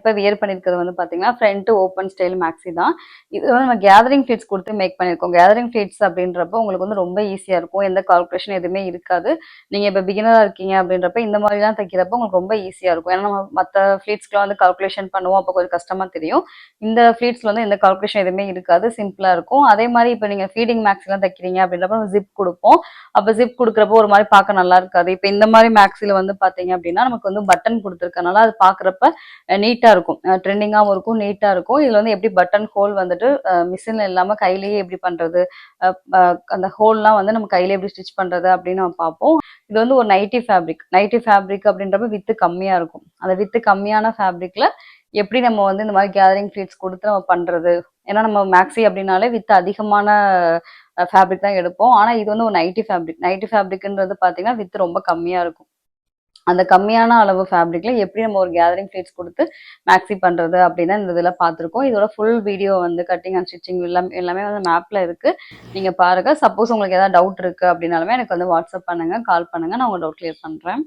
இப்போ வியர் பண்ணியிருக்கிறது வந்து பார்த்தீங்கன்னா ஃப்ரண்ட் ஓப்பன் ஸ்டைல் மேக்ஸி தான். இது வந்து நம்ம கேதரிங் ஃபிளிட்ஸ் கொடுத்து மேக் பண்ணியிருக்கோம். கேதரிங் ஃபிளிட்ஸ் அப்படின்றப்போ உங்களுக்கு வந்து ரொம்ப ஈஸியாக இருக்கும். எந்த கால்குலேஷன் எதுவுமே இருக்காது. நீங்கள் இப்போ பிகினராக இருக்கீங்க அப்படின்றப்ப இந்த மாதிரிலாம் தைக்கிறப்போ உங்களுக்கு ரொம்ப ஈஸியாக இருக்கும். ஏன்னா நம்ம மற்ற ஃபிளிட்ஸ்க்குலாம் வந்து கால்குலேஷன் பண்ணுவோம், அப்போ கொஞ்சம் கஷ்டமாக தெரியும். இந்த ஃபிளிட்ஸில் வந்து எந்த கால்குலேஷன் எதுவுமே இருக்காது, சிம்பிளாக இருக்கும். அதே மாதிரி இப்போ நீங்கள் ஃபீடிங் மேக்ஸ்லாம் தைக்கிறீங்க அப்படின்றப்ப நம்ம ஜிப் கொடுப்போம். அப்போ ஜிப் கொடுக்குறப்போ ஒரு மாதிரி பார்க்க நல்லா இருக்காது. இப்போ இந்த மாதிரி மேக்ஸில் வந்து பார்த்தீங்க அப்படின்னா நமக்கு வந்து பட்டன் கொடுத்துருக்கனால அது பார்க்குறப்ப நீட்டா இருக்கும். ட்ரெண்டிங்காவும் இருக்கும், நீட்டா இருக்கும். இதுல வந்து எப்படி பட்டன் ஹோல் வந்துட்டு மிஷின்ல இல்லாம கையிலேயே எப்படி பண்றது, அ அ அந்த ஹோல்லாம் வந்து நம்ம கையிலேயே எப்படி ஸ்டிச் பண்றது அப்படின்னு நம்ம பார்ப்போம். இது வந்து ஒரு நைட்டி ஃபேப்ரிக். நைட்டி ஃபேப்ரிக் அப்படின்றப்ப வித்து கம்மியா இருக்கும். அந்த வித்து கம்மியான ஃபேப்ரிக்ல எப்படி நம்ம வந்து இந்த மாதிரி கேதரிங் ஃபிளிட்ஸ் கொடுத்து நம்ம பண்றது. ஏன்னா நம்ம மேக்ஸி அப்படின்னாலே வித்து அதிகமான ஃபேப்ரிக் தான் எடுப்போம். ஆனா இது வந்து ஒரு நைட்டி ஃபேப்ரிக். நைட்டி ஃபேப்ரிக்ன்றது பார்த்தீங்கன்னா வித்து ரொம்ப கம்மியா இருக்கும். அந்த கம்மியான அளவு ஃபேப்ரிக்ல எப்படி நம்ம ஒரு கேதரிங் ஃபிளிட்ஸ் கொடுத்து மேக்ஸி பண்றது அப்படின்னு இந்த இதில் பார்த்துருக்கோம். இதோட ஃபுல் வீடியோ வந்து கட்டிங் அண்ட் ஸ்டிச்சிங் எல்லாமே வந்து மேப்ல இருக்கு. நீங்க பாருங்க. சப்போஸ் உங்களுக்கு ஏதாவது டவுட் இருக்கு அப்படின்னாலுமே எனக்கு வந்து வாட்ஸ்அப் பண்ணுங்க, கால் பண்ணுங்க. நான் உங்க டவுட் கிளியர் பண்றேன்.